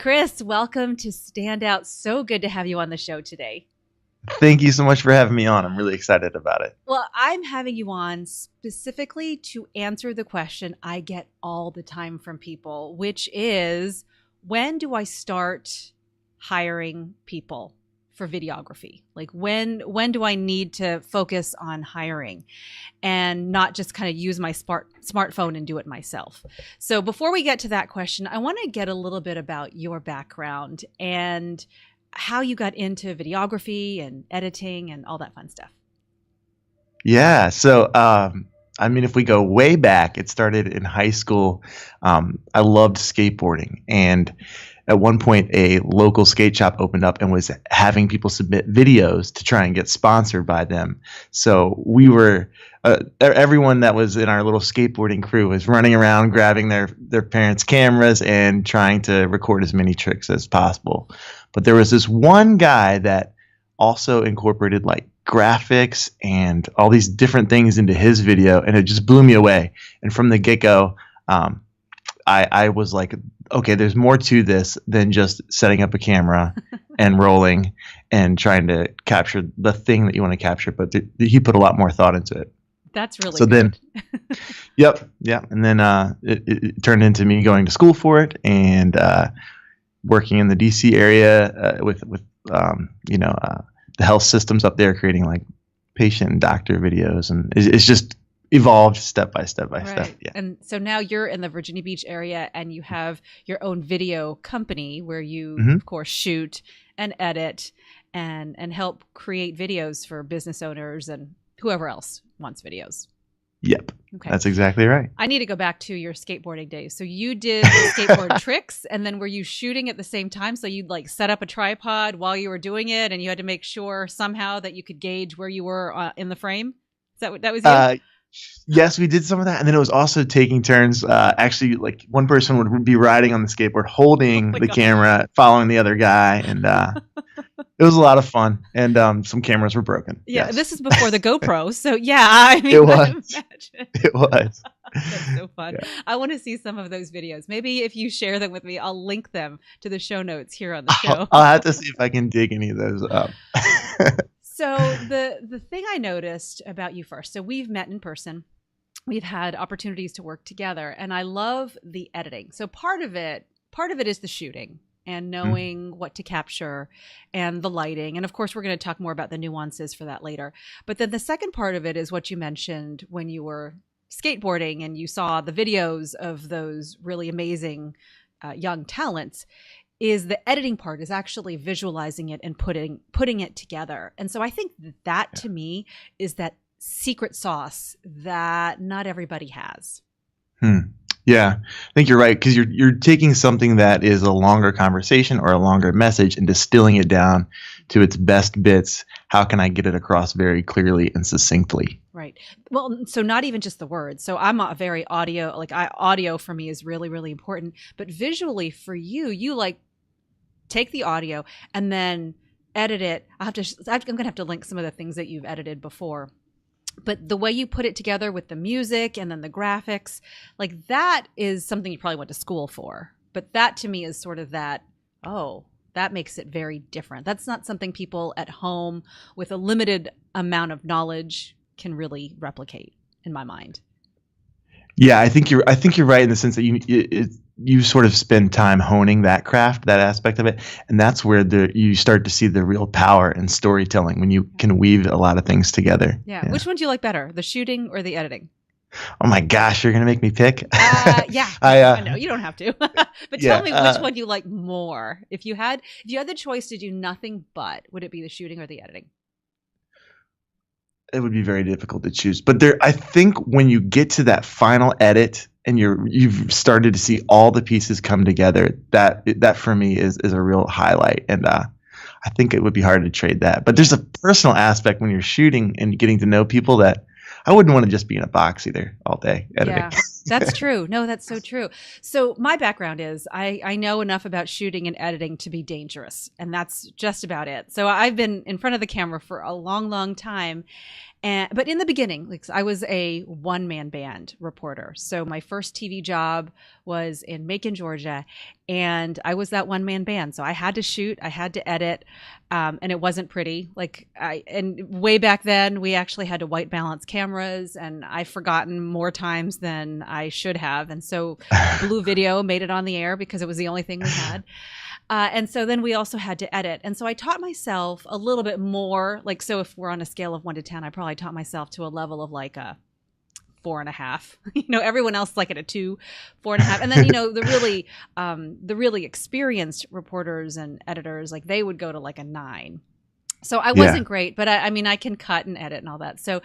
Chris, welcome to Stand Out. So good to have you on the show today. Thank you so much for having me on. I'm really excited about it. Well, I'm having you on specifically to answer the question I get all the time from people, which is, when do I start hiring people for videography? Like when do I need to focus on hiring and not just kind of use my smartphone and do it myself? So before we get to that question, I want to get a little bit about your background and how you got into videography and editing and all that fun stuff. Yeah. So, if we go way back, it started in high school. I loved skateboarding. And at one point, a local skate shop opened up and was having people submit videos to try and get sponsored by them. So we were, everyone that was in our little skateboarding crew was running around grabbing their parents' cameras and trying to record as many tricks as possible. But there was this one guy that also incorporated like graphics and all these different things into his video, and it just blew me away. And from the get-go, I was like, okay, there's more to this than just setting up a camera and rolling and trying to capture the thing that you want to capture. But he put a lot more thought into it. That's really so good. Then, yep. And then it turned into me going to school for it and working in the DC area with the health systems up there, creating like patient and doctor videos, and it's just evolved step by step by step. Yeah. And so now you're in the Virginia Beach area and you have your own video company where you, of course, shoot and edit and help create videos for business owners and whoever else wants videos. Yep. Okay. That's exactly right. I need to go back to your skateboarding days. So you did skateboard tricks, and then were you shooting at the same time? So you'd like set up a tripod while you were doing it, and you had to make sure somehow that you could gauge where you were in the frame? Is that was you? Yes, we did some of that. And then it was also taking turns. Actually, like one person would be riding on the skateboard, holding the camera, following the other guy. And it was a lot of fun. And some cameras were broken. Yeah, yes. This is before the GoPro. So yeah, it was. It was. That's so fun. Yeah. I want to see some of those videos. Maybe if you share them with me, I'll link them to the show notes here on the show. I'll have to see if I can dig any of those up. So the thing I noticed about you first, so we've met in person, we've had opportunities to work together, and I love the editing. So part of it is the shooting and knowing what to capture and the lighting. And of course, we're going to talk more about the nuances for that later. But then the second part of it is what you mentioned when you were skateboarding and you saw the videos of those really amazing young talents. Is the editing part is actually visualizing it and putting it together. And so I think that to me is that secret sauce that not everybody has. Yeah, I think you're right, because you're taking something that is a longer conversation or a longer message and distilling it down to its best bits. How can I get it across very clearly and succinctly? Right. Well, so not even just the words. So I'm a very audio, audio for me is really, really important. But visually for you like take the audio and then edit it. I'm going to have to link some of the things that you've edited before. But the way you put it together with the music and then the graphics, like that is something you probably went to school for. But that to me is sort of that makes it very different. That's not something people at home with a limited amount of knowledge can really replicate, in my mind. Yeah, I think you're right in the sense that you sort of spend time honing that craft, that aspect of it, and that's where you start to see the real power in storytelling, when you can weave a lot of things together. Yeah. Which one do you like better, the shooting or the editing? Oh my gosh, you're gonna make me pick. Yeah, I know you don't have to, but tell me which one you like more. If you had the choice to do nothing but, would it be the shooting or the editing? It would be very difficult to choose, but I think when you get to that final edit and you've started to see all the pieces come together, that for me is a real highlight, and I think it would be hard to trade that. But there's a personal aspect when you're shooting and getting to know people that I wouldn't want to just be in a box either all day editing. Yeah, that's true. No, that's so true. So my background is I know enough about shooting and editing to be dangerous, and that's just about it. So I've been in front of the camera for a long, long time. But in the beginning, like I was a one-man band reporter. So my first TV job was in Macon, Georgia, and I was that one-man band. So I had to shoot, I had to edit, and it wasn't pretty. And way back then, we actually had to white balance cameras, and I've forgotten more times than I should have. And so Blue Video made it on the air because it was the only thing we had. And so then we also had to edit. And so I taught myself a little bit more, like, so if we're on a scale of 1 to 10, I probably taught myself to a level of like a 4.5. Everyone else like at a 2, 4.5. And then, the really experienced reporters and editors, like they would go to like a 9. So I wasn't great, but I can cut and edit and all that. So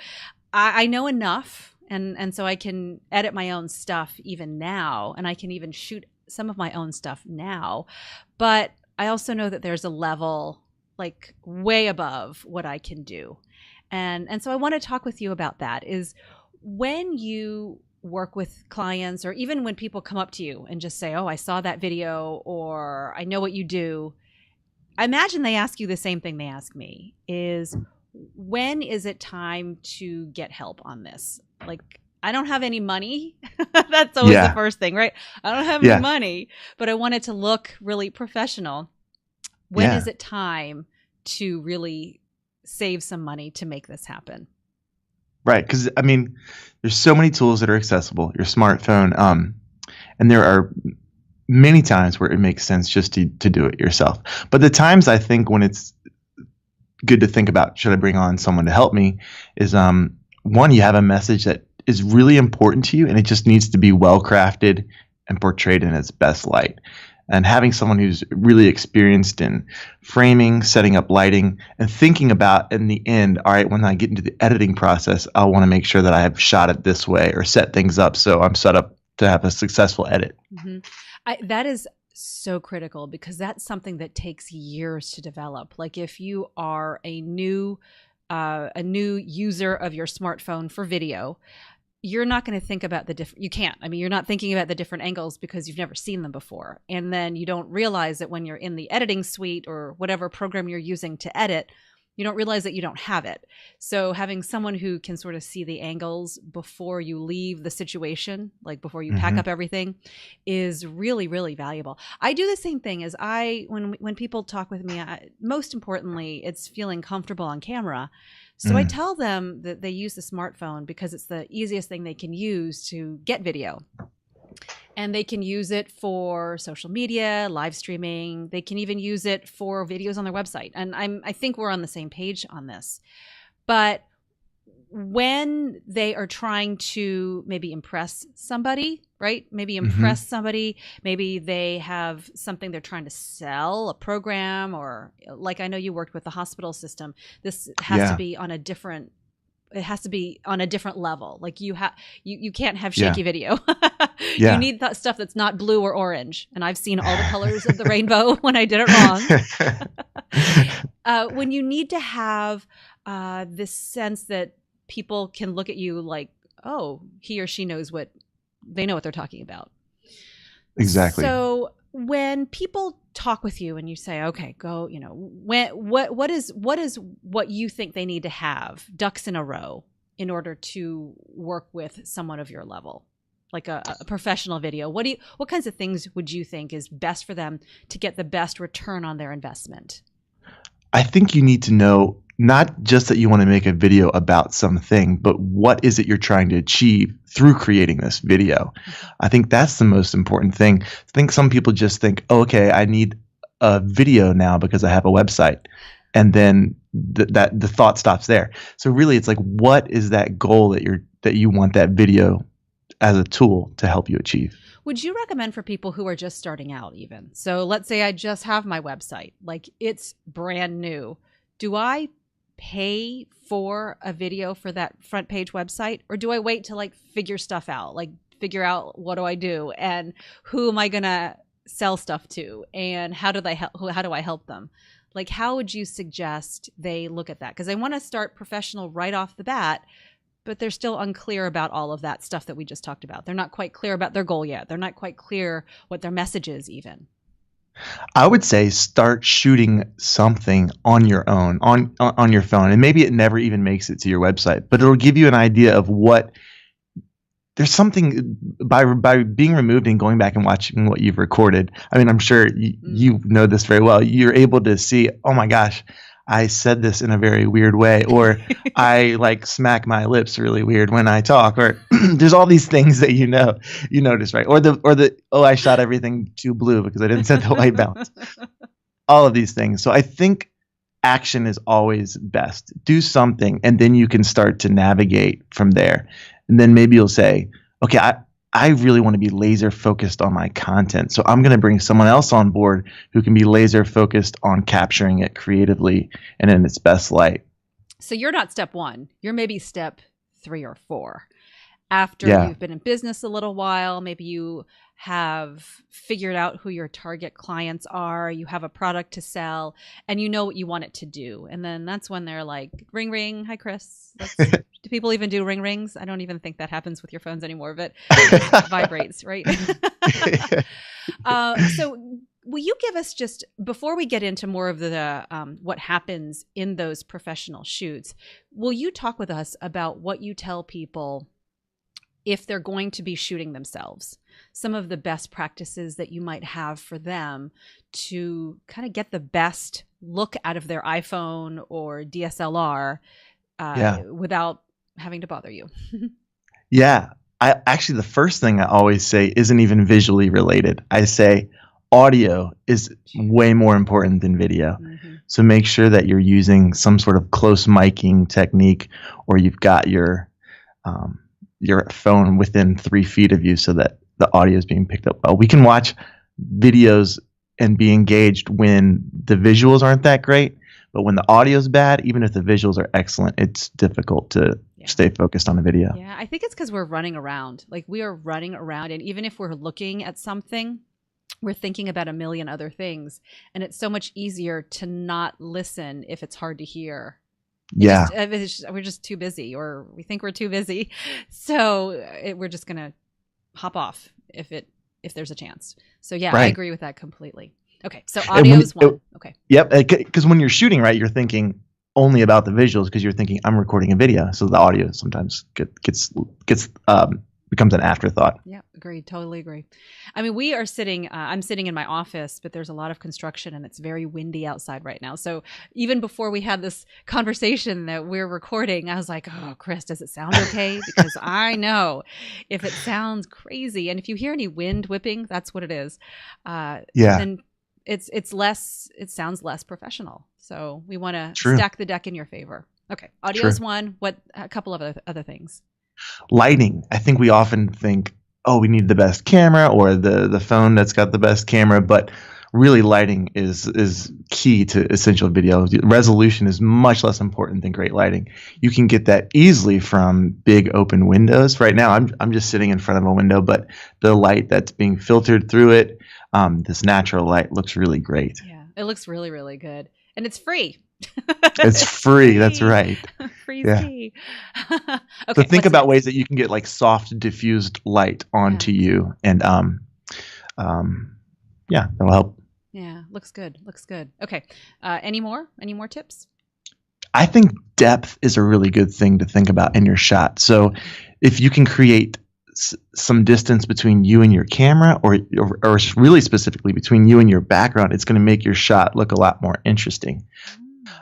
I know enough. And so I can edit my own stuff even now, and I can even shoot some of my own stuff now. But I also know that there's a level like way above what I can do. And so I want to talk with you about that. Is when you work with clients, or even when people come up to you and just say, oh, I saw that video, or I know what you do, I imagine they ask you the same thing they ask me, is when is it time to get help on this? Like, I don't have any money. That's always the first thing, right? I don't have any money, but I want it to look really professional. When is it time to really save some money to make this happen? Right. Because, there's so many tools that are accessible, your smartphone. And there are many times where it makes sense just to do it yourself. But the times I think when it's good to think about, should I bring on someone to help me, is one, you have a message that is really important to you, and it just needs to be well crafted and portrayed in its best light. And having someone who's really experienced in framing, setting up lighting, and thinking about in the end, all right, when I get into the editing process, I want to make sure that I have shot it this way or set things up so I'm set up to have a successful edit. Mm-hmm. That is so critical, because that's something that takes years to develop. Like if you are a new user of your smartphone for video, you're not going to think about the different, you can't. You're not thinking about the different angles because you've never seen them before. And then you don't realize that when you're in the editing suite or whatever program you're using to edit, you don't realize that you don't have it. So having someone who can sort of see the angles before you leave the situation, like before you pack up everything, is really, really valuable. I do the same thing as when people talk with me, most importantly, it's feeling comfortable on camera. So I tell them that they use the smartphone because it's the easiest thing they can use to get video. And they can use it for social media, live streaming. They can even use it for videos on their website. And I think we're on the same page on this. But when they are trying to maybe impress somebody, right? Maybe impress somebody. Maybe they have something they're trying to sell, a program, or like I know you worked with the hospital system. This has to be on a different. It has to be on a different level. Like you can't have shaky video. You need that stuff that's not blue or orange. And I've seen all the colors of the rainbow when I did it wrong. When you need to have this sense that people can look at you like, oh, he or she knows what they're talking about. Exactly. So when people talk with you and you say, okay, go, what is what you think they need to have ducks in a row in order to work with someone of your level, like a professional video? What kinds of things would you think is best for them to get the best return on their investment? I think you need to know not just that you want to make a video about something, but what is it you're trying to achieve through creating this video. I think that's the most important thing. I think some people just think, oh, okay, I need a video now because I have a website. And then the thought stops there. So really it's like, what is that goal that you want that video as a tool to help you achieve? Would you recommend for people who are just starting out even? So let's say I just have my website, like it's brand new. Do I pay for a video for that front page website, or do I wait to like figure stuff out, like figure out what do I do and who am I going to sell stuff to and how do I help them? Like, how would you suggest they look at that? Because they want to start professional right off the bat, but they're still unclear about all of that stuff that we just talked about. They're not quite clear about their goal yet. They're not quite clear what their message is even. I would say start shooting something on your own, on your phone, and maybe it never even makes it to your website, but it'll give you an idea of what there's something by being removed and going back and watching what you've recorded. I mean, I'm sure you know this very well. You're able to see, oh my gosh, I said this in a very weird way, or I like smack my lips really weird when I talk, or there's all these things that you notice, right? Or the oh, I shot everything too blue because I didn't set the white balance. All of these things. So I think action is always best. Do something, and then you can start to navigate from there. And then maybe you'll say, okay, I really want to be laser focused on my content. So I'm going to bring someone else on board who can be laser focused on capturing it creatively and in its best light. So you're not step 1. You're maybe step 3 or 4. After you've been in business a little while, maybe you have figured out who your target clients are, you have a product to sell, and you know what you want it to do. And then that's when they're like, ring, ring. Hi, Chris. Do people even do ring rings? I don't even think that happens with your phones anymore, but it vibrates, right? So will you give us, just before we get into more of the what happens in those professional shoots, will you talk with us about what you tell people if they're going to be shooting themselves, some of the best practices that you might have for them to kind of get the best look out of their iPhone or DSLR without having to bother you? Yeah. Actually, the first thing I always say isn't even visually related. I say audio is way more important than video. Mm-hmm. So make sure that you're using some sort of close miking technique, or you've got your phone within 3 feet of you so that the audio is being picked up well. We can watch videos and be engaged when the visuals aren't that great, but when the audio is bad, even if the visuals are excellent, it's difficult to stay focused on a video. Yeah, I think it's because we're running around. Like, we are running around, and even if we're looking at something, we're thinking about a million other things, and it's so much easier to not listen if it's hard to hear. We're just too busy, or we think we're too busy, so we're just gonna hop off if there's a chance. So I agree with that completely. Okay, so audio is one. Okay. Yep, because when you're shooting, right, you're thinking only about the visuals because you're thinking I'm recording a video, so the audio sometimes becomes an afterthought. Yeah, agreed. Totally agree. I mean, we are sitting, I'm sitting in my office, but there's a lot of construction and it's very windy outside right now. So even before we had this conversation that we're recording, I was like, oh, Chris, does it sound okay? Because I know if it sounds crazy, and if you hear any wind whipping, that's what it is. Then it sounds less professional. So we want to stack the deck in your favor. Okay. Audio is one. What, a couple of other things? Lighting. I think we often think, oh, we need the best camera or the phone that's got the best camera, but really lighting is key to essential video. Resolution is much less important than great lighting. You can get that easily from big open windows. Right now I'm just sitting in front of a window, but the light that's being filtered through it, this natural light, looks really great. Yeah, it looks really, really good. And it's free. It's free. That's right. Free is key. Okay, so think about ways that you can get like soft diffused light onto you, and that'll help. Yeah, looks good. Okay. Any more tips? I think depth is a really good thing to think about in your shot. So if you can create some distance between you and your camera, or really specifically between you and your background, it's going to make your shot look a lot more interesting.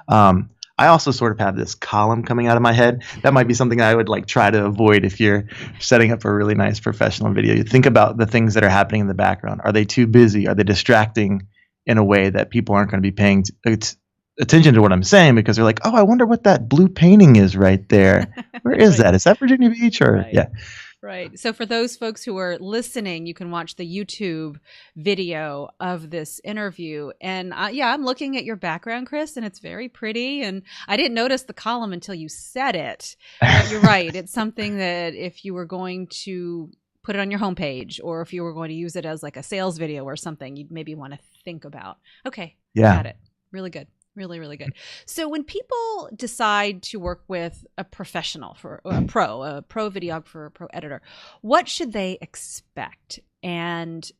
I also sort of have this column coming out of my head. That might be something I would like try to avoid if you're setting up a really nice professional video. You think about the things that are happening in the background. Are they too busy? Are they distracting in a way that people aren't going to be paying attention to what I'm saying, because they're like, oh, I wonder what that blue painting is right there. Where is that? Is that Virginia Beach? Or Right. So for those folks who are listening, you can watch the YouTube video of this interview. And I'm looking at your background, Chris, and it's very pretty. And I didn't notice the column until you said it. But you're right. It's something that if you were going to put it on your homepage, or if you were going to use it as like a sales video or something, you'd maybe want to think about. Okay. Got it. Really good. Really, really good. So when people decide to work with a professional, for a pro videographer, a pro editor, what should they expect? And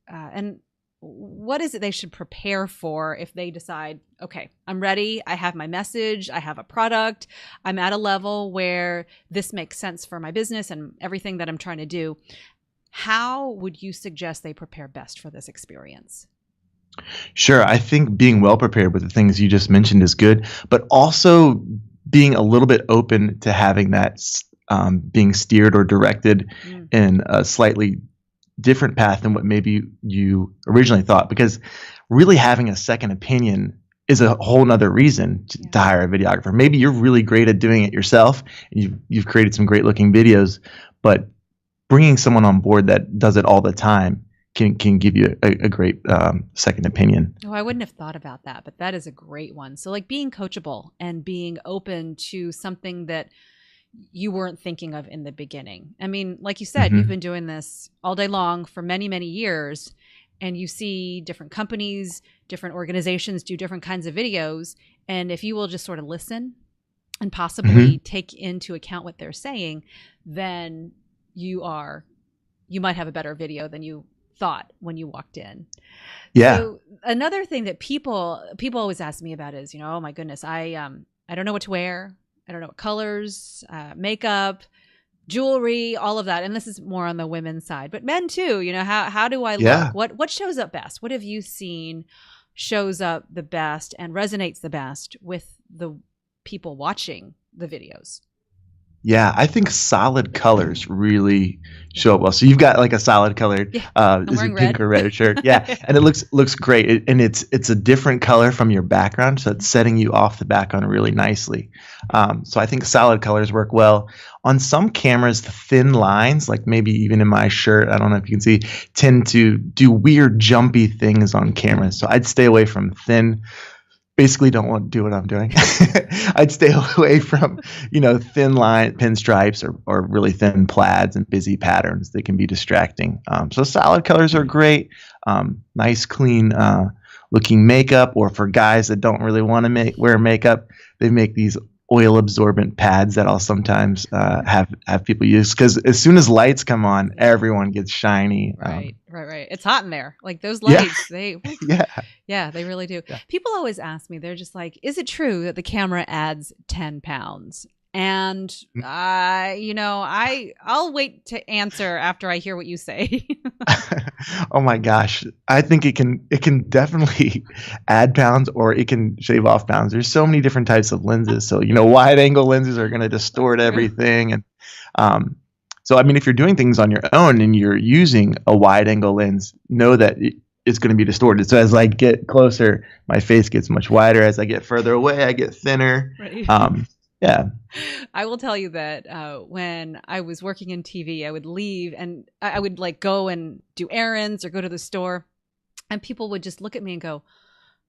what is it they should prepare for if they decide, okay, I'm ready, I have my message, I have a product, I'm at a level where this makes sense for my business and everything that I'm trying to do. How would you suggest they prepare best for this experience? Sure. I think being well prepared with the things you just mentioned is good, but also being a little bit open to having that being steered or directed in a slightly different path than what maybe you originally thought. Because really having a second opinion is a whole nother reason to hire a videographer. Maybe you're really great at doing it yourself, and you've created some great looking videos, but bringing someone on board that does it all the time can give you a great second opinion. Oh, I wouldn't have thought about that, but that is a great one. So like being coachable and being open to something that you weren't thinking of in the beginning. I mean, like you said, you've been doing this all day long for many, many years, and you see different companies, different organizations do different kinds of videos. And if you will just sort of listen and possibly take into account what they're saying, then you might have a better video than you thought when you walked in. Yeah. So another thing that people always ask me about is, oh my goodness, I don't know what to wear. I don't know what colors, makeup, jewelry, all of that. And this is more on the women's side, but men too, how do I look? What shows up best? What have you seen shows up the best and resonates the best with the people watching the videos? Yeah, I think solid colors really show up well. So you've got like a solid colored, is it pink or red shirt? Yeah, and it looks great, and it's a different color from your background, so it's setting you off the background really nicely. So I think solid colors work well. On some cameras, the thin lines, like maybe even in my shirt, I don't know if you can see, tend to do weird jumpy things on cameras. So I'd stay away from thin. Basically don't want to do what I'm doing. I'd stay away from, thin line pinstripes or really thin plaids and busy patterns that can be distracting. So solid colors are great. Nice, clean looking makeup, or for guys that don't really want to wear makeup, they make these oil absorbent pads that I'll sometimes have people use, because as soon as lights come on, everyone gets shiny. Right. It's hot in there. Like those lights, they really do. Yeah. People always ask me, they're just like, is it true that the camera adds 10 pounds? And I'll wait to answer after I hear what you say. Oh my gosh. I think it can definitely add pounds, or it can shave off pounds. There's so many different types of lenses. So, wide angle lenses are going to distort everything. And so, I mean, if you're doing things on your own and you're using a wide angle lens, know that it's going to be distorted. So as I get closer, my face gets much wider. As I get further away, I get thinner. Right. Yeah. I will tell you that when I was working in TV, I would leave and I would like go and do errands or go to the store, and people would just look at me and go,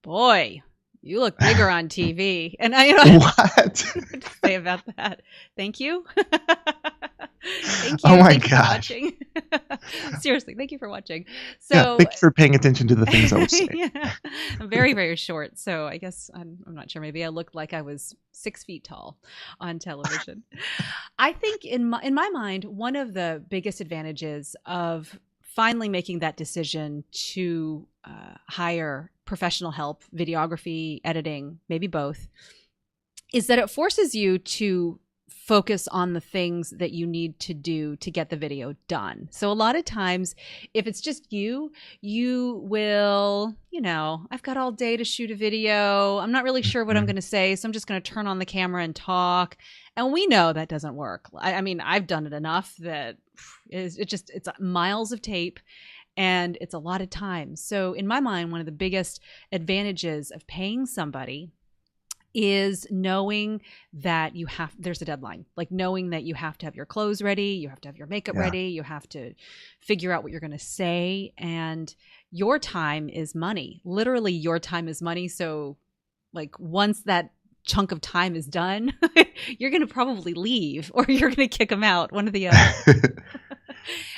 "Boy, you look bigger on TV." And I what to say about that? Thank you. Thank you. Oh my gosh. For watching. Seriously, thank you for watching. So thank you for paying attention to the things I was saying. Yeah. I'm very, very short. So I guess I'm not sure. Maybe I looked like I was 6 feet tall on television. I think in my mind, one of the biggest advantages of finally making that decision to hire professional help, videography, editing, maybe both, is that it forces you to focus on the things that you need to do to get the video done. So a lot of times, if it's just you will, I've got all day to shoot a video. I'm not really sure what I'm going to say, so I'm just going to turn on the camera and talk. And we know that doesn't work. I mean, I've done it enough that it's miles of tape and it's a lot of time. So in my mind, one of the biggest advantages of paying somebody is knowing that there's a deadline, like knowing that you have to have your clothes ready, you have to have your makeup ready, you have to figure out what you're going to say, and your time is money. Literally, your time is money. So like once that chunk of time is done, you're going to probably leave or you're going to kick them out, one or the other.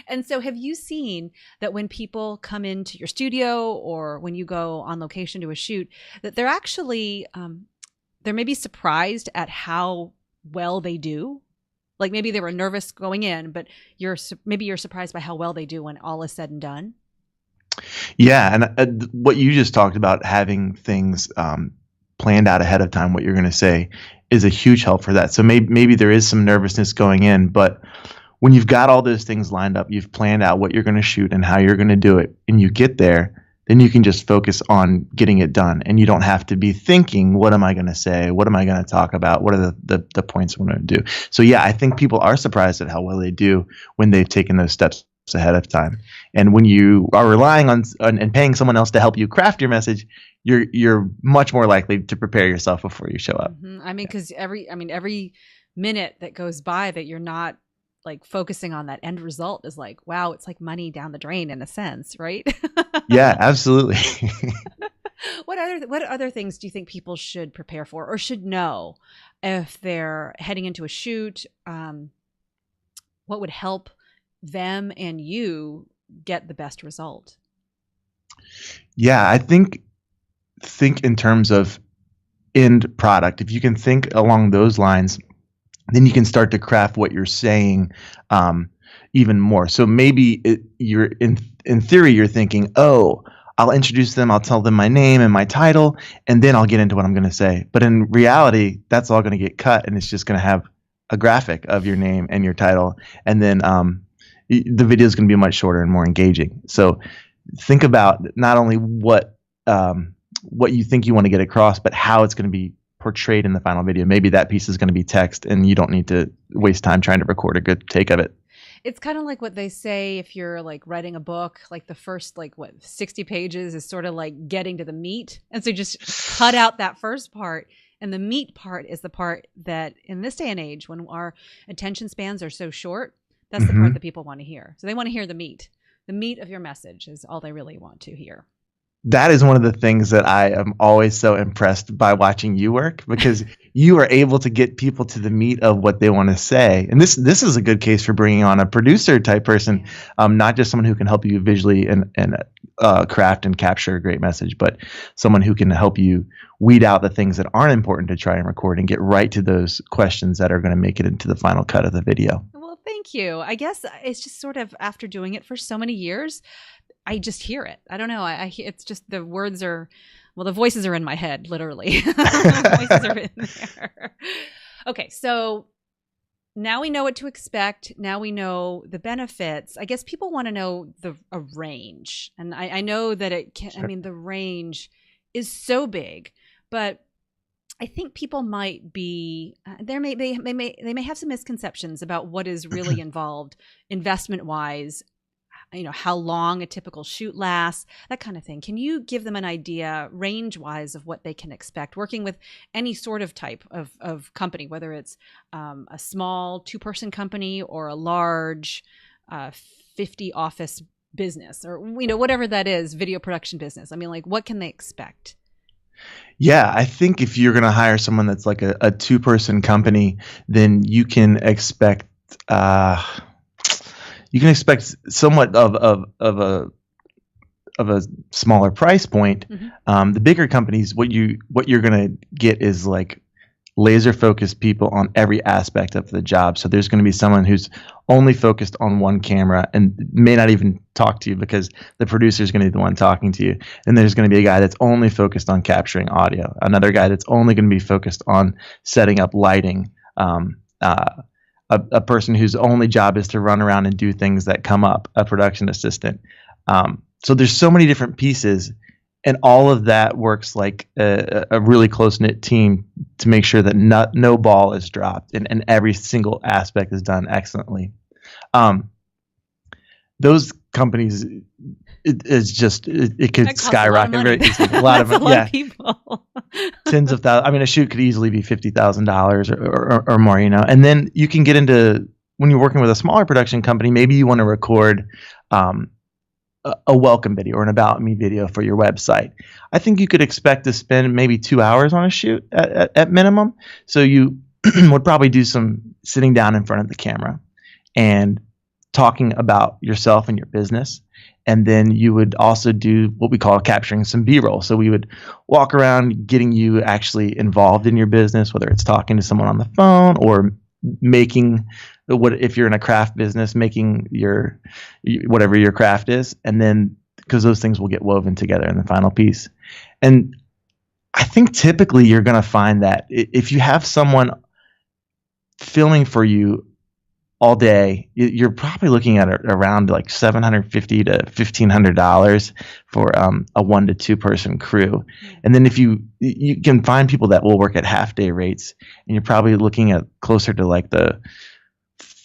And so have you seen that when people come into your studio or when you go on location to a shoot, that they're actually they're maybe surprised at how well they do? Like maybe they were nervous going in, but you're surprised by how well they do when all is said and done. Yeah, and what you just talked about, having things planned out ahead of time, what you're going to say, is a huge help for that. So maybe there is some nervousness going in, but when you've got all those things lined up, you've planned out what you're going to shoot and how you're going to do it, and you get there, then you can just focus on getting it done, and you don't have to be thinking, what am I going to say? What am I going to talk about? What are the points I'm going to do? So yeah, I think people are surprised at how well they do when they've taken those steps ahead of time. And when you are relying on and paying someone else to help you craft your message, you're much more likely to prepare yourself before you show up. I mean, because every minute that goes by that you're not like focusing on that end result is like, wow, it's like money down the drain in a sense, right? Yeah, absolutely. What other things do you think people should prepare for or should know if they're heading into a shoot? What would help them and you get the best result? Yeah, I think in terms of end product. If you can think along those lines, then you can start to craft what you're saying even more. So maybe you're in theory, you're thinking, oh, I'll introduce them, I'll tell them my name and my title, and then I'll get into what I'm going to say. But in reality, that's all going to get cut, and it's just going to have a graphic of your name and your title, and then the video is going to be much shorter and more engaging. So think about not only what you think you want to get across, but how it's going to be portrayed in the final video. Maybe that piece is going to be text, and you don't need to waste time trying to record a good take of it. It's kind of like what they say if you're like writing a book, like the first 60 pages is sort of like getting to the meat. And so just cut out that first part. And the meat part is the part that in this day and age, when our attention spans are so short, that's the part that people want to hear. So they want to hear the meat. The meat of your message is all they really want to hear. That is one of the things that I am always so impressed by watching you work, because you are able to get people to the meat of what they want to say. And this is a good case for bringing on a producer type person, not just someone who can help you visually and craft and capture a great message, but someone who can help you weed out the things that aren't important to try and record and get right to those questions that are going to make it into the final cut of the video. Well, thank you. I guess it's just sort of after doing it for so many years, I just hear it. I don't know. It's just the words are, well, the voices are in my head, literally. The voices are in there. Okay, so now we know what to expect. Now we know the benefits. I guess people want to know a range. And I know that it can, sure. I mean, the range is so big, but I think people might be they may have some misconceptions about what is really involved investment wise. You know, how long a typical shoot lasts, that kind of thing. Can you give them an idea range-wise of what they can expect working with any sort of type of company, whether it's a small 2-person company or a large 50 office business, or, you know, whatever that is, video production business? I mean, like, what can they expect? Yeah, I think if you're going to hire someone that's like a 2-person company, then you can expect somewhat of a smaller price point. The bigger companies, what you're going to get is like laser focused people on every aspect of the job. So there's going to be someone who's only focused on one camera and may not even talk to you because the producer is going to be the one talking to you. And there's going to be a guy that's only focused on capturing audio. Another guy that's only going to be focused on setting up lighting. A person whose only job is to run around and do things that come up, a production assistant. So there's so many different pieces, and all of that works like a really close-knit team to make sure that no ball is dropped and every single aspect is done excellently. Those companies, it could skyrocket very easily. A lot of money. Yeah, people. Tens of thousands. I mean, a shoot could easily be $50,000 or more. You know, and then you can get into, when you're working with a smaller production company, maybe you want to record a welcome video or an about me video for your website. I think you could expect to spend maybe 2 hours on a shoot at minimum. So you would probably do some sitting down in front of the camera and talking about yourself and your business. And then you would also do what we call capturing some B-roll. So we would walk around getting you actually involved in your business, whether it's talking to someone on the phone or making if you're in a craft business, making whatever your craft is, and then because those things will get woven together in the final piece. And I think typically you're going to find that if you have someone filming for you all day, you're probably looking at around like $750 to $1,500 for a 1 to 2 person crew. And then if you can find people that will work at half day rates, and you're probably looking at closer to like the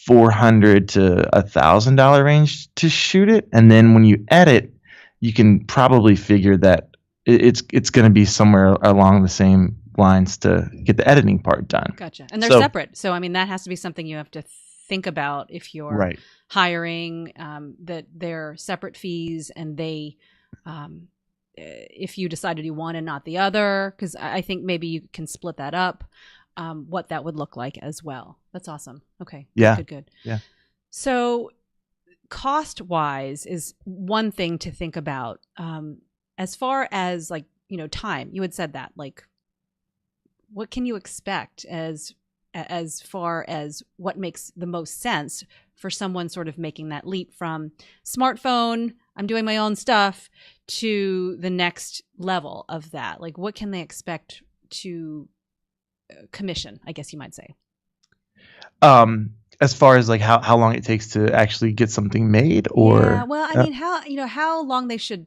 $400 to $1,000 range to shoot it. And then when you edit, you can probably figure that it's going to be somewhere along the same lines to get the editing part done. Gotcha. And they're separate. So, I mean, that has to be something you have to think about if you're hiring, that they're separate fees, and they, if you decide to do one and not the other, because I think maybe you can split that up, what that would look like as well. That's awesome. Okay. Yeah. Good. Yeah. So cost wise is one thing to think about. As far as like, time, you had said that, like, what can you expect as far as what makes the most sense for someone sort of making that leap from smartphone, I'm doing my own stuff, to the next level of that? Like, what can they expect to commission, I guess you might say? As far as like how long it takes to actually get something made, or well, I mean, how long they should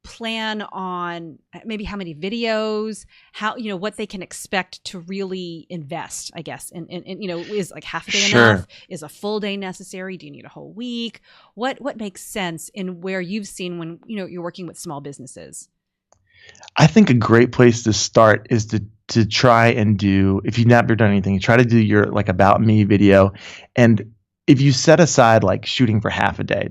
plan on, maybe how many videos, how, what they can expect to really invest, I guess. And is like half a day enough? Is a full day necessary? Do you need a whole week? What makes sense in where you've seen when, you're working with small businesses? I think a great place to start is to try and do, if you've never done anything, try to do your like about me video. And if you set aside like shooting for half a day,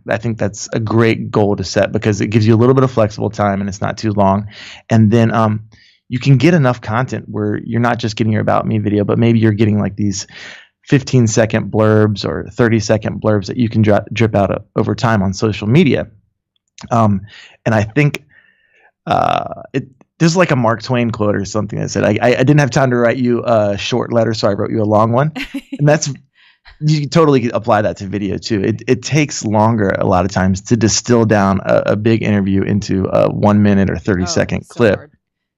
I think that's a great goal to set, because it gives you a little bit of flexible time and it's not too long. And then you can get enough content where you're not just getting your about me video, but maybe you're getting like these 15-second blurbs or 30-second blurbs that you can drip out over time on social media. And I think there's like a Mark Twain quote or something that said, I didn't have time to write you a short letter, so I wrote you a long one. And you can totally apply that to video too. It takes longer a lot of times to distill down a big interview into a 1 minute or 30-second clip,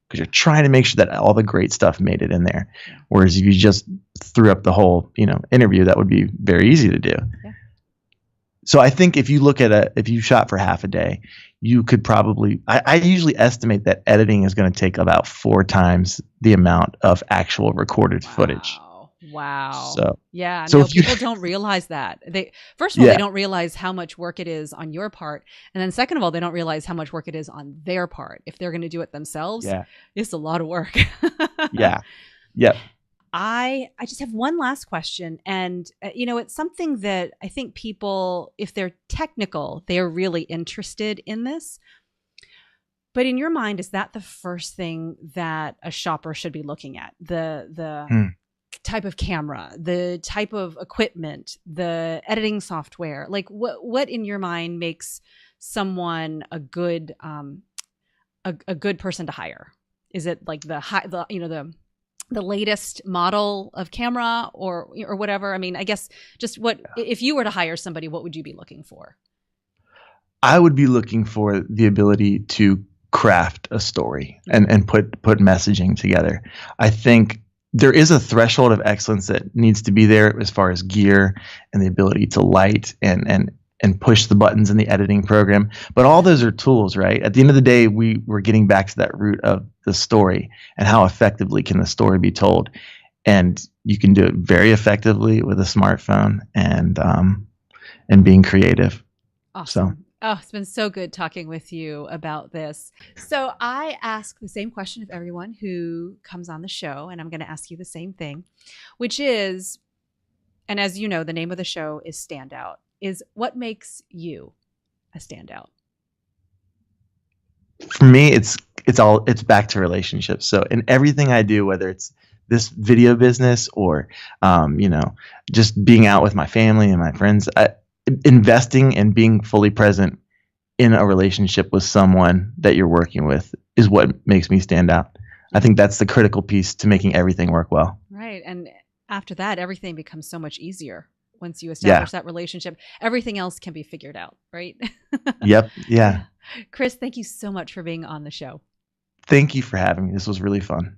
because you're trying to make sure that all the great stuff made it in there. Whereas if you just threw up the whole, interview, that would be very easy to do. Yeah. So I think if you look at if you shot for half a day, you could probably, I usually estimate that editing is going to take about 4 times the amount of actual recorded footage. Wow. So people don't realize that. First of all, they don't realize how much work it is on your part. And then second of all, they don't realize how much work it is on their part. If they're going to do it themselves, it's a lot of work. Yeah. Yep. I just have one last question. And, it's something that I think people, if they're technical, they're really interested in this. But in your mind, is that the first thing that a shopper should be looking at? The type of camera, the type of equipment, the editing software? Like what in your mind makes someone a good person to hire? Is it like the latest model of camera or whatever? I mean, I guess just if you were to hire somebody, what would you be looking for? I would be looking for the ability to craft a story and put messaging together. I think there is a threshold of excellence that needs to be there as far as gear and the ability to light and push the buttons in the editing program. But all those are tools, right? At the end of the day, we're getting back to that root of the story and how effectively can the story be told. And you can do it very effectively with a smartphone and being creative. Awesome. Oh, it's been so good talking with you about this. So I ask the same question of everyone who comes on the show, and I'm going to ask you the same thing, which is, and as you know, the name of the show is Standout, is what makes you a standout? For me, it's back to relationships. So in everything I do, whether it's this video business or, just being out with my family and my friends, investing and being fully present in a relationship with someone that you're working with is what makes me stand out. I think that's the critical piece to making everything work well. Right. And after that, everything becomes so much easier. Once you establish that relationship, everything else can be figured out, right? Yep. Yeah. Chris, thank you so much for being on the show. Thank you for having me. This was really fun.